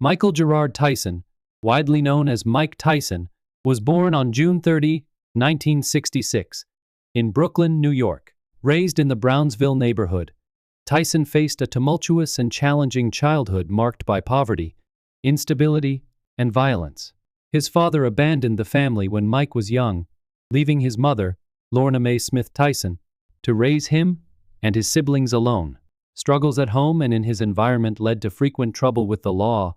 Michael Gerard Tyson, widely known as Mike Tyson, was born on June 30, 1966, in Brooklyn, New York. Raised in the Brownsville neighborhood, Tyson faced a tumultuous and challenging childhood marked by poverty, instability, and violence. His father abandoned the family when Mike was young, leaving his mother, Lorna Mae Smith Tyson, to raise him and his siblings alone. Struggles at home and in his environment led to frequent trouble with the law,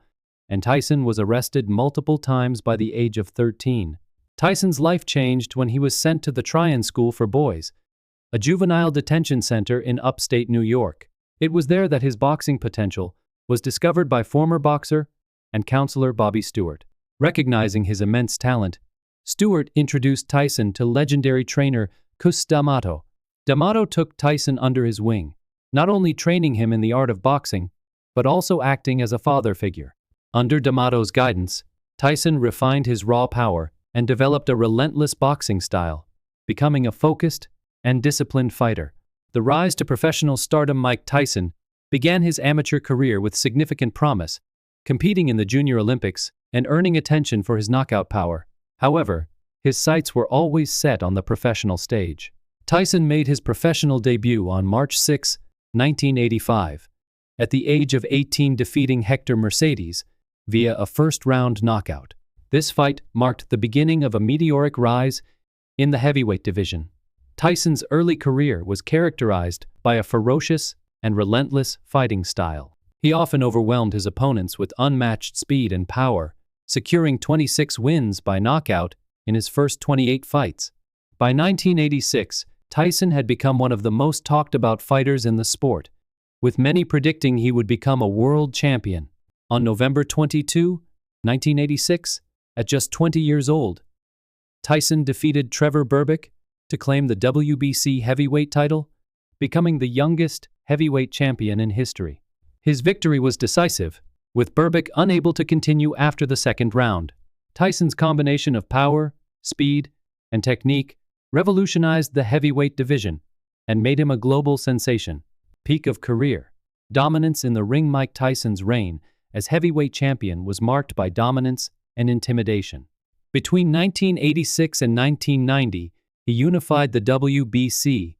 and Tyson was arrested multiple times by the age of 13. Tyson's life changed when he was sent to the Tryon School for Boys, a juvenile detention center in upstate New York. It was there that his boxing potential was discovered by former boxer and counselor Bobby Stewart. Recognizing his immense talent, Stewart introduced Tyson to legendary trainer Cus D'Amato. D'Amato took Tyson under his wing, not only training him in the art of boxing, but also acting as a father figure. Under D'Amato's guidance, Tyson refined his raw power and developed a relentless boxing style, becoming a focused and disciplined fighter. The rise to professional stardom. Mike Tyson began his amateur career with significant promise, competing in the Junior Olympics and earning attention for his knockout power. However, his sights were always set on the professional stage. Tyson made his professional debut on March 6, 1985, at the age of 18, defeating Hector Mercedes via a first-round knockout. This fight marked the beginning of a meteoric rise in the heavyweight division. Tyson's early career was characterized by a ferocious and relentless fighting style. He often overwhelmed his opponents with unmatched speed and power, securing 26 wins by knockout in his first 28 fights. By 1986, Tyson had become one of the most talked-about fighters in the sport, with many predicting he would become a world champion. On November 22, 1986, at just 20 years old, Tyson defeated Trevor Berbick to claim the WBC heavyweight title, becoming the youngest heavyweight champion in history. His victory was decisive, with Berbick unable to continue after the second round. Tyson's combination of power, speed, and technique revolutionized the heavyweight division and made him a global sensation. Peak of career. Dominance in the ring. Mike Tyson's reign as heavyweight champion was marked by dominance and intimidation. Between 1986 and 1990, he unified the WBC,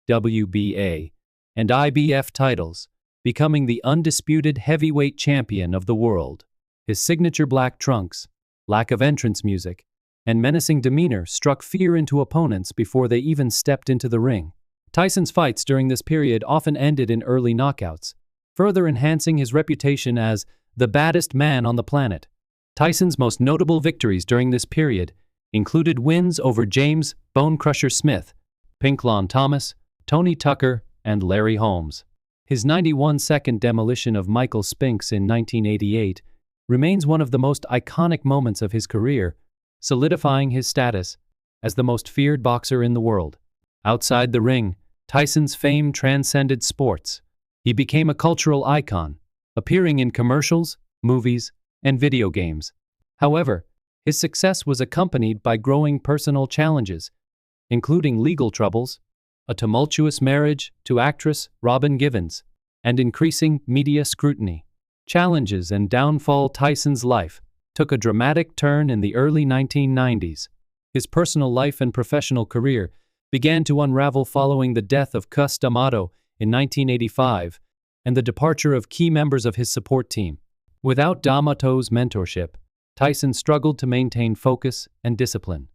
WBA, and IBF titles, becoming the undisputed heavyweight champion of the world. His signature black trunks, lack of entrance music, and menacing demeanor struck fear into opponents before they even stepped into the ring. Tyson's fights during this period often ended in early knockouts, further enhancing his reputation as the baddest man on the planet. Tyson's most notable victories during this period included wins over James "Bone Crusher" Smith, Pinklon Thomas, Tony Tucker, and Larry Holmes. His 91-second demolition of Michael Spinks in 1988 remains one of the most iconic moments of his career, solidifying his status as the most feared boxer in the world. Outside the ring, Tyson's fame transcended sports. He became a cultural icon, appearing in commercials, movies, and video games. However, his success was accompanied by growing personal challenges, including legal troubles, a tumultuous marriage to actress Robin Givens, and increasing media scrutiny. Challenges and downfall. Tyson's life took a dramatic turn in the early 1990s. His personal life and professional career began to unravel following the death of Cus D'Amato in 1985 and the departure of key members of his support team. Without D'Amato's mentorship, Tyson struggled to maintain focus and discipline.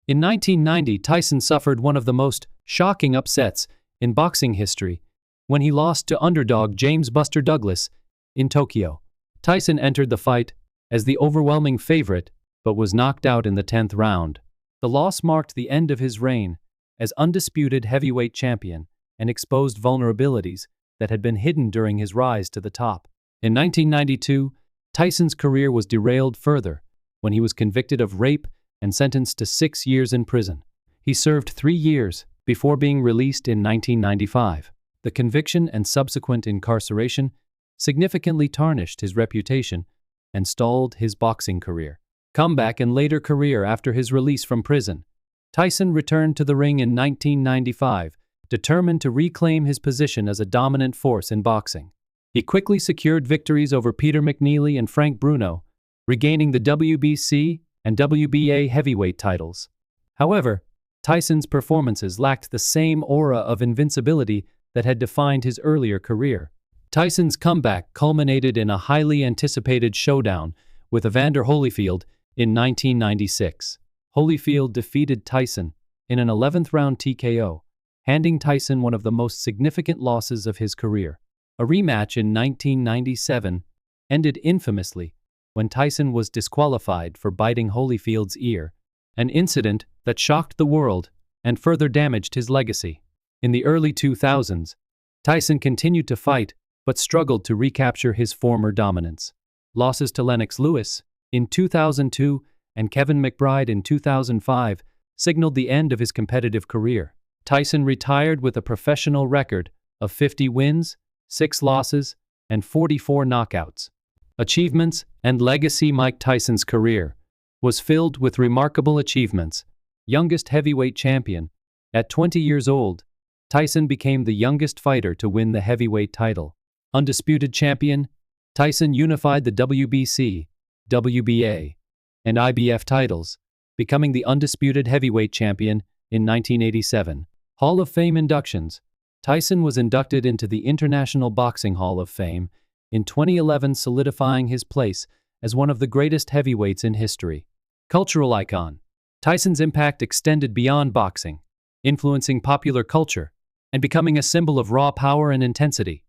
In 1990, Tyson suffered one of the most shocking upsets in boxing history when he lost to underdog James "Buster" Douglas in Tokyo. Tyson entered the fight as the overwhelming favorite, but was knocked out in the 10th round. The loss marked the end of his reign as undisputed heavyweight champion and exposed vulnerabilities that had been hidden during his rise to the top. In 1992, Tyson's career was derailed further when he was convicted of rape and sentenced to 6 years in prison. He served 3 years before being released in 1995. The conviction and subsequent incarceration significantly tarnished his reputation and stalled his boxing career. Comeback and later career. After his release from prison, Tyson returned to the ring in 1995, determined to reclaim his position as a dominant force in boxing. He quickly secured victories over Peter McNeely and Frank Bruno, regaining the WBC and WBA heavyweight titles. However, Tyson's performances lacked the same aura of invincibility that had defined his earlier career. Tyson's comeback culminated in a highly anticipated showdown with Evander Holyfield in 1996. Holyfield defeated Tyson in an 11th-round TKO, handing Tyson one of the most significant losses of his career. A rematch in 1997 ended infamously when Tyson was disqualified for biting Holyfield's ear, an incident that shocked the world and further damaged his legacy. In the early 2000s, Tyson continued to fight but struggled to recapture his former dominance. Losses to Lennox Lewis in 2002 and Kevin McBride in 2005 signaled the end of his competitive career. Tyson retired with a professional record of 50 wins, 6 losses, and 44 knockouts. Achievements and legacy. Mike Tyson's career was filled with remarkable achievements. Youngest heavyweight champion. At 20 years old, Tyson became the youngest fighter to win the heavyweight title. Undisputed champion, Tyson unified the WBC, WBA, and IBF titles, becoming the undisputed heavyweight champion in 1987. Hall of Fame inductions. Tyson was inducted into the International Boxing Hall of Fame in 2011, solidifying his place as one of the greatest heavyweights in history. Cultural icon. Tyson's impact extended beyond boxing, influencing popular culture and becoming a symbol of raw power and intensity.